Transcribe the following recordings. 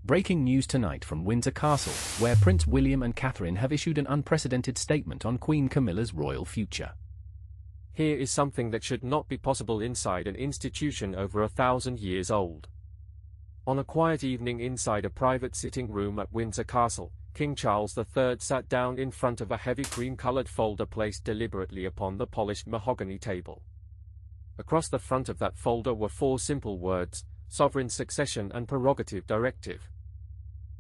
Breaking news tonight from Windsor Castle, where Prince William and Catherine have issued an unprecedented statement on Queen Camilla's royal future. Here is something that should not be possible inside an institution over 1,000 years old. On a quiet evening inside a private sitting room at Windsor Castle, King Charles III sat down in front of a heavy cream-coloured folder placed deliberately upon the polished mahogany table. Across the front of that folder were 4 simple words: Sovereign Succession and Prerogative Directive.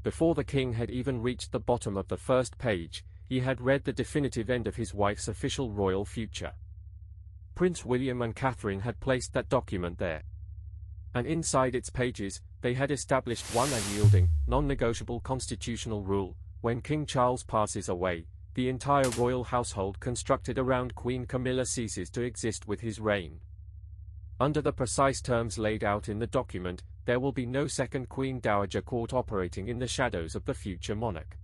Before the king had even reached the bottom of the first page, he had read the definitive end of his wife's official royal future. Prince William and Catherine had placed that document there. And inside its pages, they had established one unyielding, non-negotiable constitutional rule: when King Charles passes away, the entire royal household constructed around Queen Camilla ceases to exist with his reign. Under the precise terms laid out in the document, there will be no second Queen Dowager court operating in the shadows of the future monarch.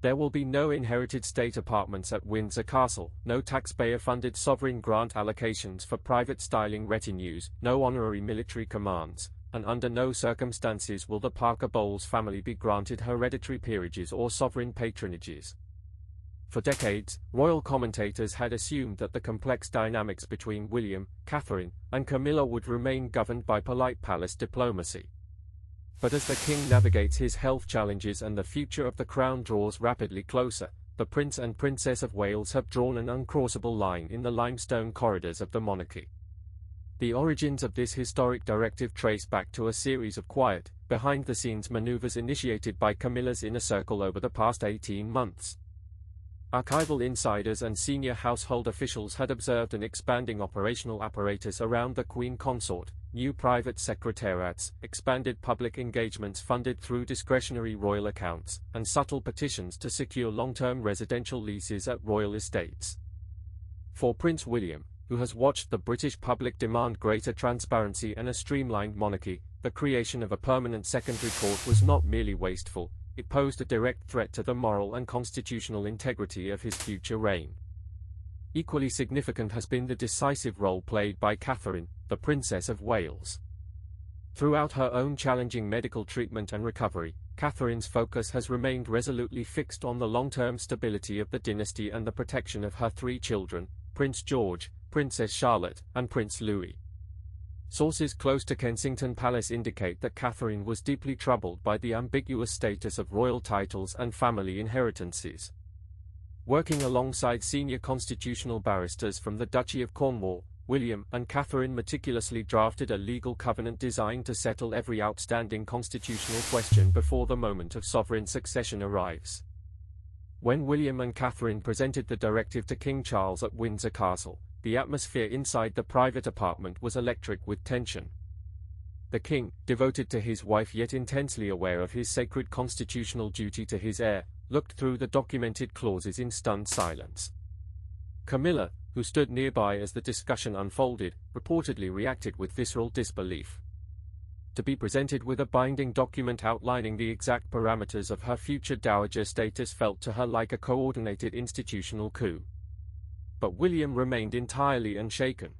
There will be no inherited state apartments at Windsor Castle, no taxpayer-funded sovereign grant allocations for private styling retinues, no honorary military commands, and under no circumstances will the Parker Bowles family be granted hereditary peerages or sovereign patronages. For decades, royal commentators had assumed that the complex dynamics between William, Catherine, and Camilla would remain governed by polite palace diplomacy. But as the king navigates his health challenges and the future of the crown draws rapidly closer, the Prince and Princess of Wales have drawn an uncrossable line in the limestone corridors of the monarchy. The origins of this historic directive trace back to a series of quiet, behind-the-scenes maneuvers initiated by Camilla's inner circle over the past 18 months. Archival insiders and senior household officials had observed an expanding operational apparatus around the Queen Consort, new private secretariats, expanded public engagements funded through discretionary royal accounts, and subtle petitions to secure long-term residential leases at royal estates. For Prince William, who has watched the British public demand greater transparency and a streamlined monarchy, the creation of a permanent secondary court was not merely wasteful. It posed a direct threat to the moral and constitutional integrity of his future reign. Equally significant has been the decisive role played by Catherine, the Princess of Wales. Throughout her own challenging medical treatment and recovery, Catherine's focus has remained resolutely fixed on the long-term stability of the dynasty and the protection of her 3 children, Prince George, Princess Charlotte, and Prince Louis. Sources close to Kensington Palace indicate that Catherine was deeply troubled by the ambiguous status of royal titles and family inheritances. Working alongside senior constitutional barristers from the Duchy of Cornwall, William and Catherine meticulously drafted a legal covenant designed to settle every outstanding constitutional question before the moment of sovereign succession arrives. When William and Catherine presented the directive to King Charles at Windsor Castle, the atmosphere inside the private apartment was electric with tension. The king, devoted to his wife yet intensely aware of his sacred constitutional duty to his heir, looked through the documented clauses in stunned silence. Camilla, who stood nearby as the discussion unfolded, reportedly reacted with visceral disbelief. To be presented with a binding document outlining the exact parameters of her future dowager status felt to her like a coordinated institutional coup. But William remained entirely unshaken.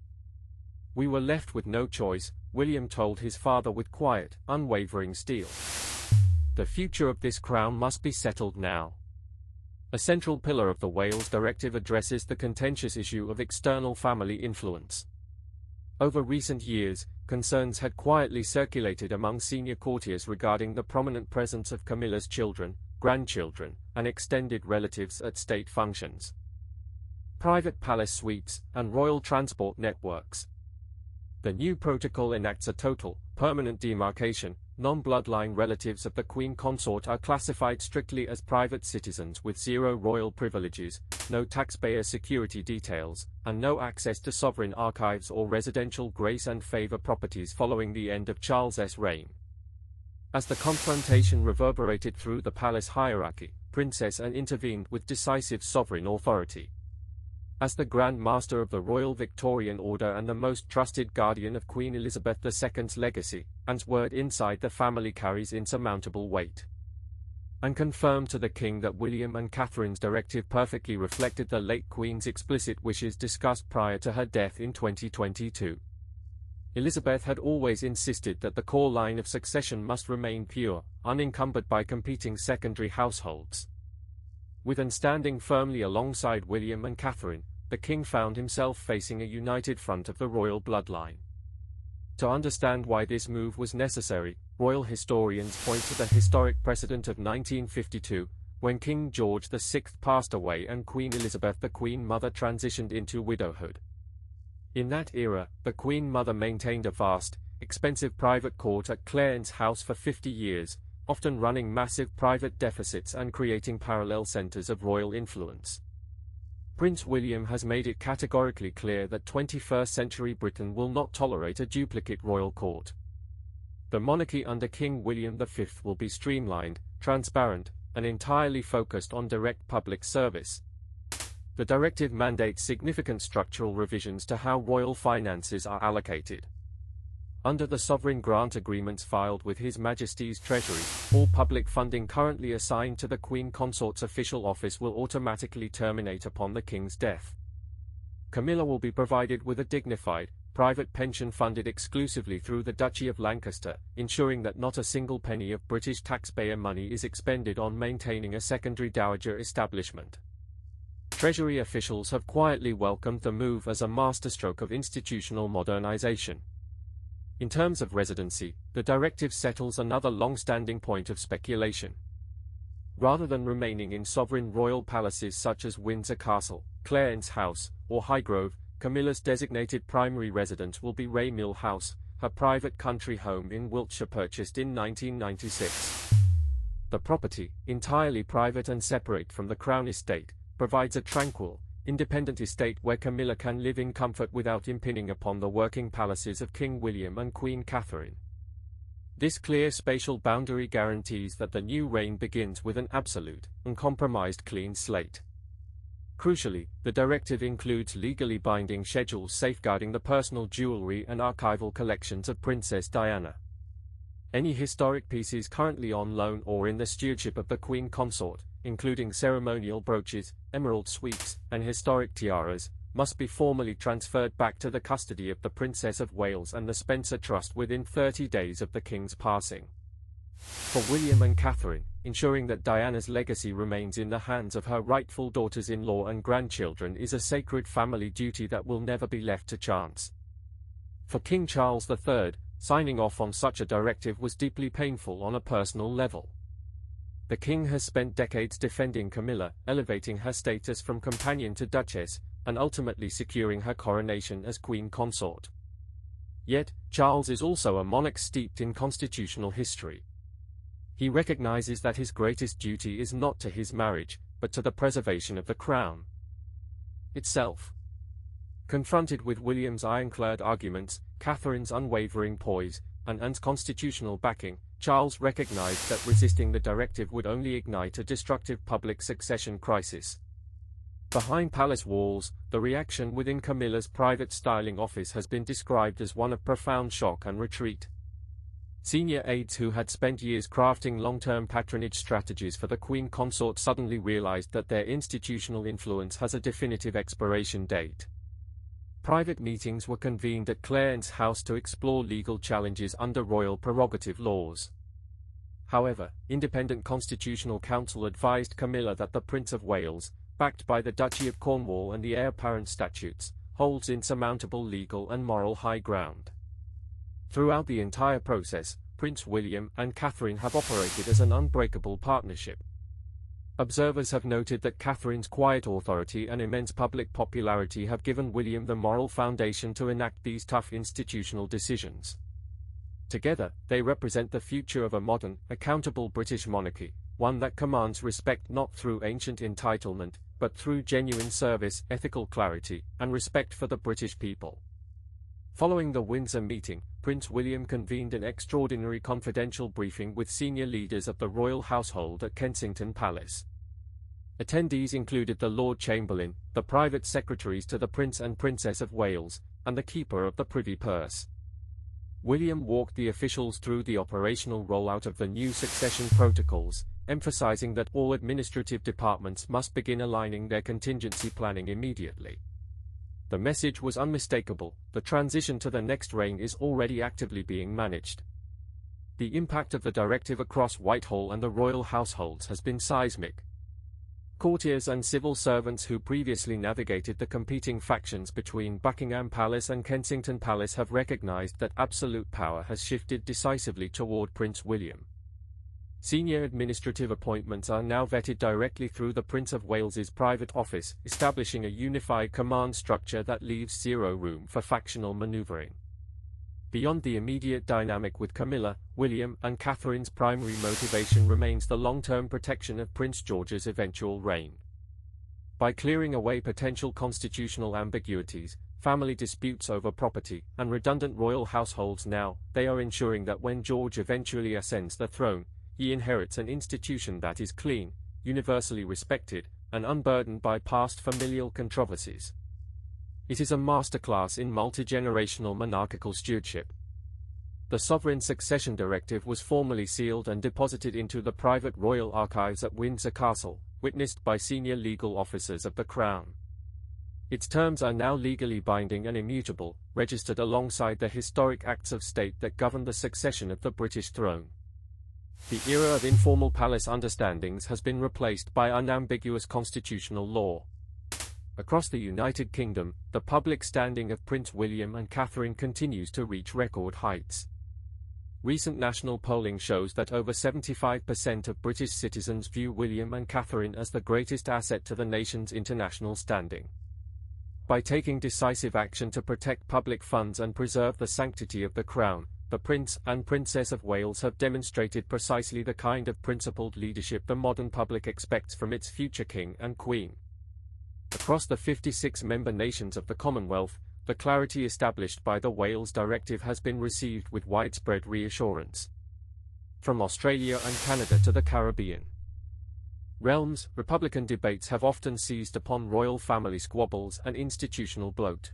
"We were left with no choice," William told his father with quiet, unwavering steel. "The future of this crown must be settled now." A central pillar of the Wales Directive addresses the contentious issue of external family influence. Over recent years, concerns had quietly circulated among senior courtiers regarding the prominent presence of Camilla's children, grandchildren, and extended relatives at state functions. Private palace suites, and royal transport networks. The new protocol enacts a total, permanent demarcation. Non-bloodline relatives of the Queen Consort are classified strictly as private citizens with 0 royal privileges, no taxpayer security details, and no access to sovereign archives or residential grace and favour properties following the end of Charles's reign. As the confrontation reverberated through the palace hierarchy, Princess Anne intervened with decisive sovereign authority. As the Grand Master of the Royal Victorian Order and the most trusted guardian of Queen Elizabeth II's legacy, Anne's word inside the family carries insurmountable weight. And confirmed to the king that William and Catherine's directive perfectly reflected the late Queen's explicit wishes discussed prior to her death in 2022. Elizabeth had always insisted that the core line of succession must remain pure, unencumbered by competing secondary households. With Anne standing firmly alongside William and Catherine, the king found himself facing a united front of the royal bloodline. To understand why this move was necessary, royal historians point to the historic precedent of 1952, when King George VI passed away and Queen Elizabeth the Queen Mother transitioned into widowhood. In that era, the Queen Mother maintained a vast, expensive private court at Clarence House for 50 years, often running massive private deficits and creating parallel centers of royal influence. Prince William has made it categorically clear that 21st-century Britain will not tolerate a duplicate royal court. The monarchy under King William V will be streamlined, transparent, and entirely focused on direct public service. The directive mandates significant structural revisions to how royal finances are allocated. Under the sovereign grant agreements filed with His Majesty's Treasury, all public funding currently assigned to the Queen Consort's official office will automatically terminate upon the King's death. Camilla will be provided with a dignified, private pension funded exclusively through the Duchy of Lancaster, ensuring that not a single penny of British taxpayer money is expended on maintaining a secondary dowager establishment. Treasury officials have quietly welcomed the move as a masterstroke of institutional modernization. In terms of residency, the directive settles another long-standing point of speculation. Rather than remaining in sovereign royal palaces such as Windsor Castle, Clarence House, or Highgrove, Camilla's designated primary residence will be Mill House, her private country home in Wiltshire purchased in 1996. The property, entirely private and separate from the Crown estate, provides a tranquil, independent estate where Camilla can live in comfort without impinging upon the working palaces of King William and Queen Catherine. This clear spatial boundary guarantees that the new reign begins with an absolute, uncompromised clean slate. Crucially, the directive includes legally binding schedules safeguarding the personal jewelry and archival collections of Princess Diana. Any historic pieces currently on loan or in the stewardship of the Queen Consort, including ceremonial brooches, emerald sweeps, and historic tiaras, must be formally transferred back to the custody of the Princess of Wales and the Spencer Trust within 30 days of the King's passing. For William and Catherine, ensuring that Diana's legacy remains in the hands of her rightful daughters-in-law and grandchildren is a sacred family duty that will never be left to chance. For King Charles III, signing off on such a directive was deeply painful on a personal level. The king has spent decades defending Camilla, elevating her status from companion to duchess, and ultimately securing her coronation as queen consort. Yet, Charles is also a monarch steeped in constitutional history. He recognizes that his greatest duty is not to his marriage, but to the preservation of the crown itself. Confronted with William's ironclad arguments, Catherine's unwavering poise, and Anne's constitutional backing, Charles recognized that resisting the directive would only ignite a destructive public succession crisis. Behind palace walls, the reaction within Camilla's private styling office has been described as one of profound shock and retreat. Senior aides who had spent years crafting long-term patronage strategies for the Queen Consort suddenly realized that their institutional influence has a definitive expiration date. Private meetings were convened at Clarence House to explore legal challenges under royal prerogative laws. However, independent constitutional counsel advised Camilla that the Prince of Wales, backed by the Duchy of Cornwall and the heir apparent statutes, holds insurmountable legal and moral high ground. Throughout the entire process, Prince William and Catherine have operated as an unbreakable partnership. Observers have noted that Catherine's quiet authority and immense public popularity have given William the moral foundation to enact these tough institutional decisions. Together, they represent the future of a modern, accountable British monarchy, one that commands respect not through ancient entitlement, but through genuine service, ethical clarity, and respect for the British people. Following the Windsor meeting, Prince William convened an extraordinary confidential briefing with senior leaders of the royal household at Kensington Palace. Attendees included the Lord Chamberlain, the private secretaries to the Prince and Princess of Wales, and the Keeper of the Privy Purse. William walked the officials through the operational rollout of the new succession protocols, emphasizing that all administrative departments must begin aligning their contingency planning immediately. The message was unmistakable: the transition to the next reign is already actively being managed. The impact of the directive across Whitehall and the royal households has been seismic. Courtiers and civil servants who previously navigated the competing factions between Buckingham Palace and Kensington Palace have recognized that absolute power has shifted decisively toward Prince William. Senior administrative appointments are now vetted directly through the Prince of Wales's private office, establishing a unified command structure that leaves zero room for factional maneuvering. Beyond the immediate dynamic with Camilla, William and Catherine's primary motivation remains the long-term protection of Prince George's eventual reign. By clearing away potential constitutional ambiguities, family disputes over property, and redundant royal households now, they are ensuring that when George eventually ascends the throne, he inherits an institution that is clean, universally respected, and unburdened by past familial controversies. It is a masterclass in multi-generational monarchical stewardship. The Sovereign Succession Directive was formally sealed and deposited into the private royal archives at Windsor Castle, witnessed by senior legal officers of the Crown. Its terms are now legally binding and immutable, registered alongside the historic acts of state that govern the succession of the British throne. The era of informal palace understandings has been replaced by unambiguous constitutional law. Across the United Kingdom, the public standing of Prince William and Catherine continues to reach record heights. Recent national polling shows that over 75% of British citizens view William and Catherine as the greatest asset to the nation's international standing. By taking decisive action to protect public funds and preserve the sanctity of the Crown, the Prince and Princess of Wales have demonstrated precisely the kind of principled leadership the modern public expects from its future King and Queen. Across the 56 member nations of the Commonwealth, the clarity established by the Wales Directive has been received with widespread reassurance. From Australia and Canada to the Caribbean realms, Republican debates have often seized upon royal family squabbles and institutional bloat.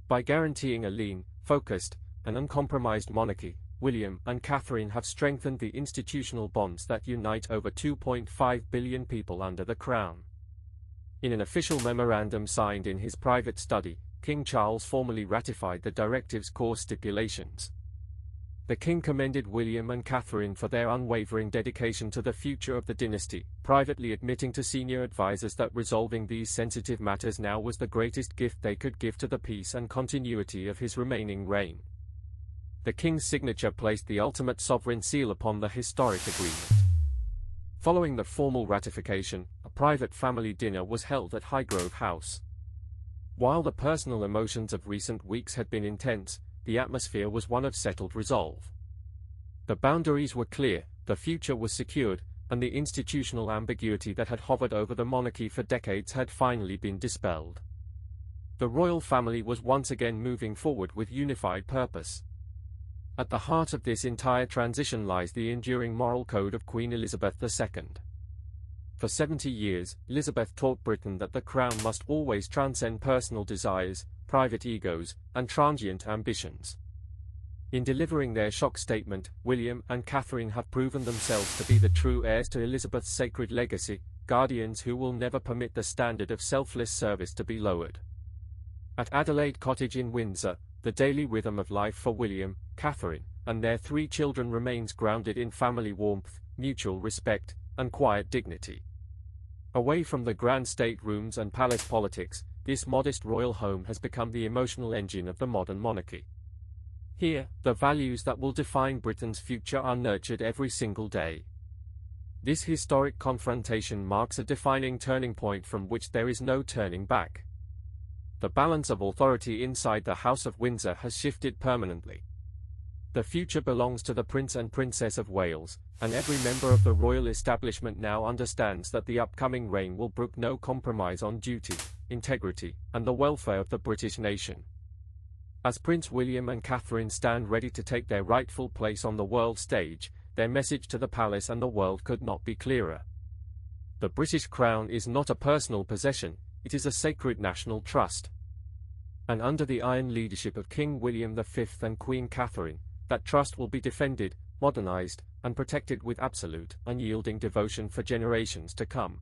By guaranteeing a lean, focused, and uncompromised monarchy, William and Catherine have strengthened the institutional bonds that unite over 2.5 billion people under the Crown. In an official memorandum signed in his private study, King Charles formally ratified the directive's core stipulations. The King commended William and Catherine for their unwavering dedication to the future of the dynasty, privately admitting to senior advisers that resolving these sensitive matters now was the greatest gift they could give to the peace and continuity of his remaining reign. The King's signature placed the ultimate sovereign seal upon the historic agreement. Following the formal ratification, a private family dinner was held at Highgrove House. While the personal emotions of recent weeks had been intense, the atmosphere was one of settled resolve. The boundaries were clear, the future was secured, and the institutional ambiguity that had hovered over the monarchy for decades had finally been dispelled. The royal family was once again moving forward with unified purpose. At the heart of this entire transition lies the enduring moral code of Queen Elizabeth II. For 70 years, Elizabeth taught Britain that the Crown must always transcend personal desires, private egos, and transient ambitions. In delivering their shock statement, William and Catherine have proven themselves to be the true heirs to Elizabeth's sacred legacy, guardians who will never permit the standard of selfless service to be lowered. At Adelaide Cottage in Windsor, the daily rhythm of life for William, Catherine, and their 3 children remains grounded in family warmth, mutual respect, and quiet dignity. Away from the grand state rooms and palace politics, this modest royal home has become the emotional engine of the modern monarchy. Here, the values that will define Britain's future are nurtured every single day. This historic confrontation marks a defining turning point from which there is no turning back. The balance of authority inside the House of Windsor has shifted permanently. The future belongs to the Prince and Princess of Wales, and every member of the royal establishment now understands that the upcoming reign will brook no compromise on duty, integrity, and the welfare of the British nation. As Prince William and Catherine stand ready to take their rightful place on the world stage, their message to the palace and the world could not be clearer. The British crown is not a personal possession, it is a sacred national trust. And under the iron leadership of King William V and Queen Catherine, that trust will be defended, modernized, and protected with absolute, unyielding devotion for generations to come.